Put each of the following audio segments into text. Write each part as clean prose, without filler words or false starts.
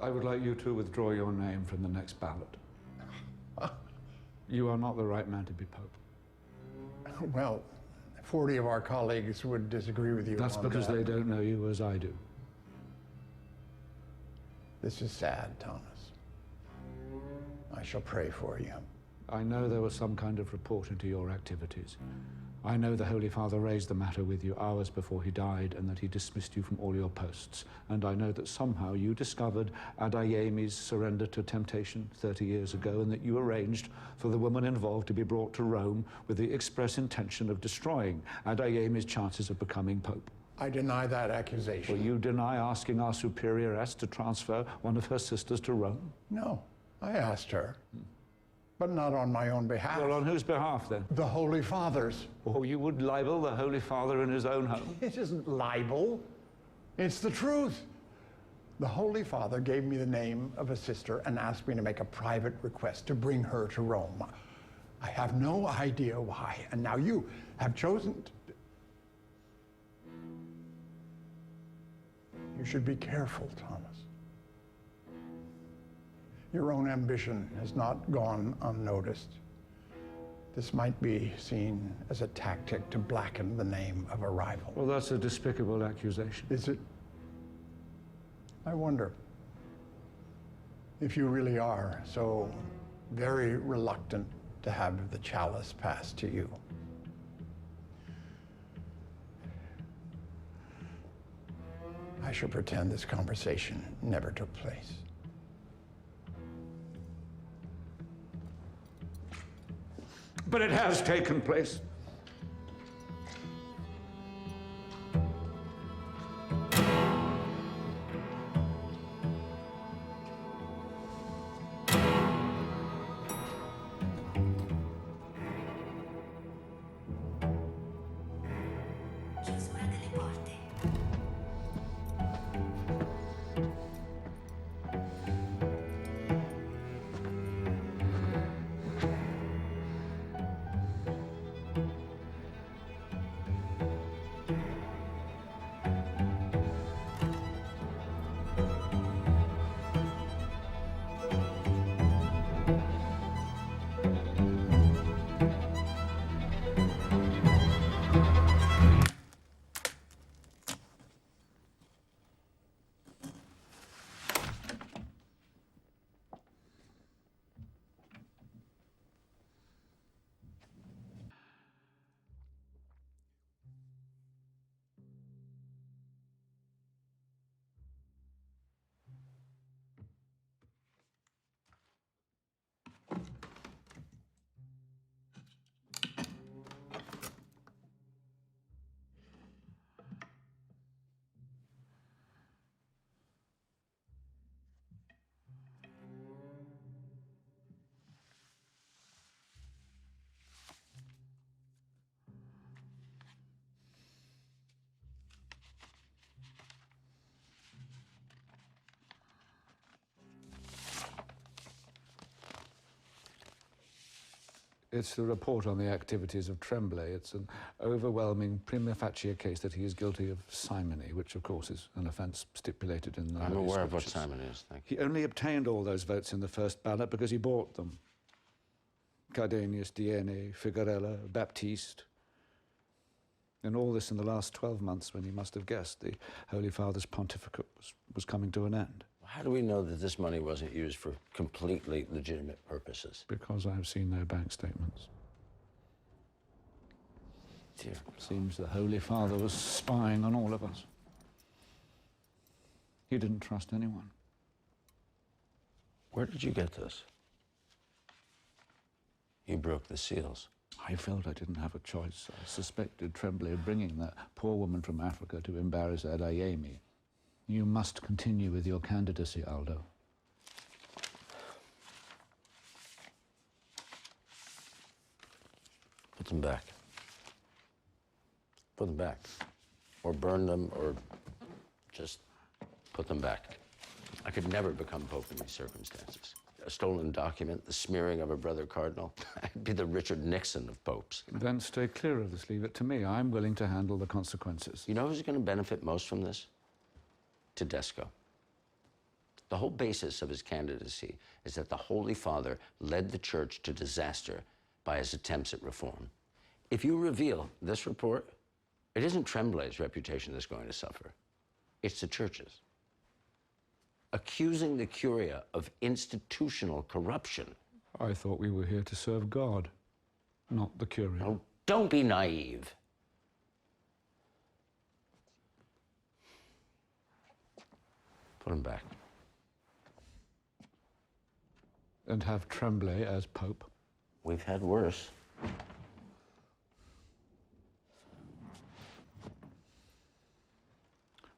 I would like you to withdraw your name from the next ballot. You are not the right man to be Pope. Well, 40 of our colleagues would disagree with you. That's because they don't know you as I do. This is sad, Thomas. I shall pray for you. I know there was some kind of report into your activities. I know the Holy Father raised the matter with you hours before he died and that he dismissed you from all your posts. And I know that somehow you discovered Adeyemi's surrender to temptation 30 years ago and that you arranged for the woman involved to be brought to Rome with the express intention of destroying Adeyemi's chances of becoming Pope. I deny that accusation. Will you deny asking our superioress to transfer one of her sisters to Rome? No, I asked her. But not on my own behalf. Well, on whose behalf, then? The Holy Father's. Oh, you would libel the Holy Father in his own home? It isn't libel. It's the truth. The Holy Father gave me the name of a sister and asked me to make a private request to bring her to Rome. I have no idea why, and now you have chosen to... You should be careful, Thomas. Your own ambition has not gone unnoticed. This might be seen as a tactic to blacken the name of a rival. Well, that's a despicable accusation. Is it? I wonder if you really are so very reluctant to have the chalice passed to you. I shall pretend this conversation never took place. But it has taken place. Chiusura delle porte. It's the report on the activities of Tremblay. It's an overwhelming prima facie case that he is guilty of simony, which, of course, is an offence stipulated in the I'm aware of what scriptures. simony is, thank you. He only obtained all those votes in the first ballot because he bought them. Cardenius, Diene, Figurella, Baptiste. And all this in the last 12 months when he must have guessed the Holy Father's pontificate was coming to an end. How do we know that this money wasn't used for completely legitimate purposes? Because I have seen no bank statements. Dear. Seems the Holy Father was spying on all of us. He didn't trust anyone. Where did you get this? You broke the seals. I felt I didn't have a choice. I suspected Tremblay of bringing that poor woman from Africa to embarrass Adeyemi. You must continue with your candidacy, Aldo. Put them back. Put them back. Or burn them, or just put them back. I could never become Pope in these circumstances. A stolen document, the smearing of a brother cardinal. I'd be the Richard Nixon of popes. Then stay clear of this. Leave it to me. I'm willing to handle the consequences. You know who's going to benefit most from this? Tedesco. The whole basis of his candidacy is that the Holy Father led the Church to disaster by his attempts at reform. If you reveal this report, it isn't Tremblay's reputation that's going to suffer. It's the Church's. Accusing the Curia of institutional corruption. I thought we were here to serve God, not the Curia. Oh, don't be naive. Put him back. And have Tremblay as Pope. We've had worse.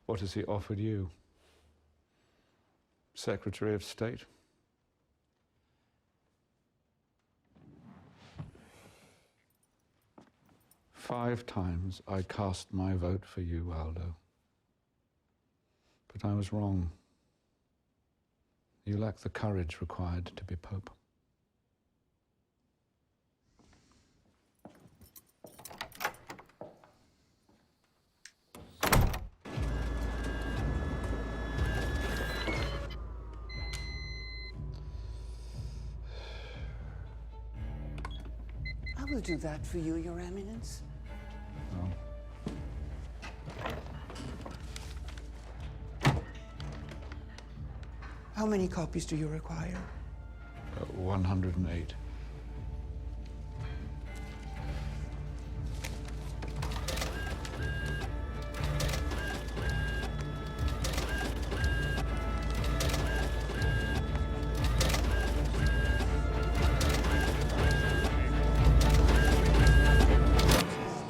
What has he offered you? Secretary of State? Five times I cast my vote for you, Aldo. But I was wrong. You lack the courage required to be Pope. I will do that for you, Your Eminence. Oh. How many copies do you require? 108.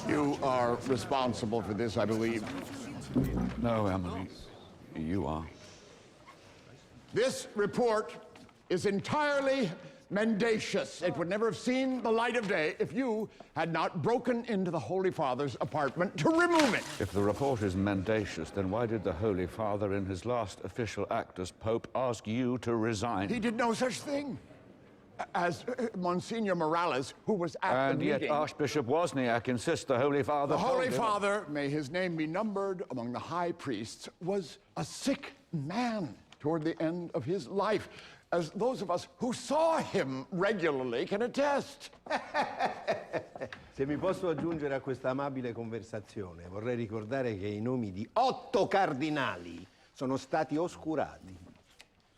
You are responsible for this, I believe. No, Emily, you are. This report is entirely mendacious. It would never have seen the light of day if you had not broken into the Holy Father's apartment to remove it. If the report is mendacious, then why did the Holy Father, in his last official act as Pope, ask you to resign? He did no such thing. As Monsignor Morales, who was at the meeting... And yet Archbishop Wozniak insists the Holy Father... The Holy Father, may his name be numbered among the high priests, was a sick man toward the end of his life, as those of us who saw him regularly can attest. Se mi posso aggiungere a questa amabile conversazione, vorrei ricordare che i nomi di 8 cardinali sono stati oscurati,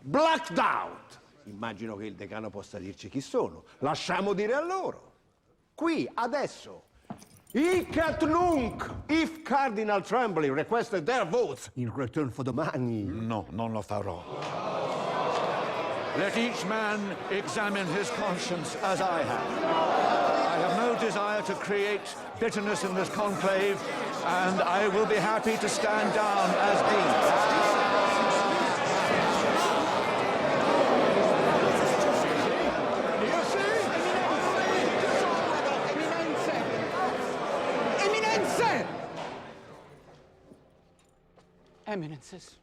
blacked out. Immagino che il decano possa dirci chi sono. Lasciamo dire a loro. Qui, adesso. Hic et nunc, if Cardinal Tremblay requested their votes in return for the money. No, non lo farò. Let each man examine his conscience as I have. I have no desire to create bitterness in this conclave, and I will be happy to stand down as dean. Eminences,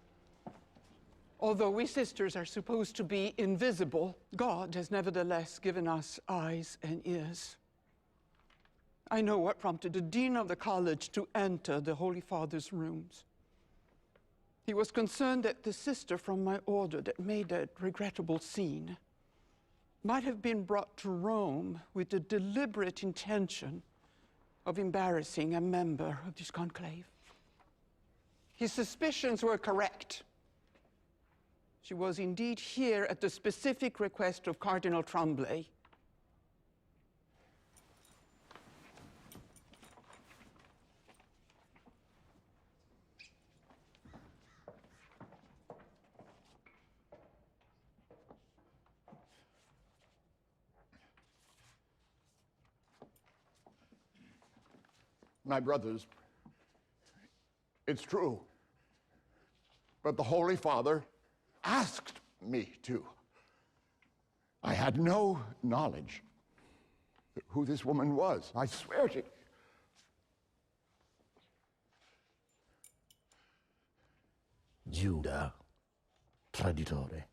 although we sisters are supposed to be invisible, God has nevertheless given us eyes and ears. I know what prompted the dean of the college to enter the Holy Father's rooms. He was concerned that the sister from my order that made that regrettable scene might have been brought to Rome with the deliberate intention of embarrassing a member of this conclave. His suspicions were correct. She was indeed here at the specific request of Cardinal Tremblay. My brothers, it's true. But the Holy Father asked me to. I had no knowledge who this woman was. I swear to you. Giuda, traditore.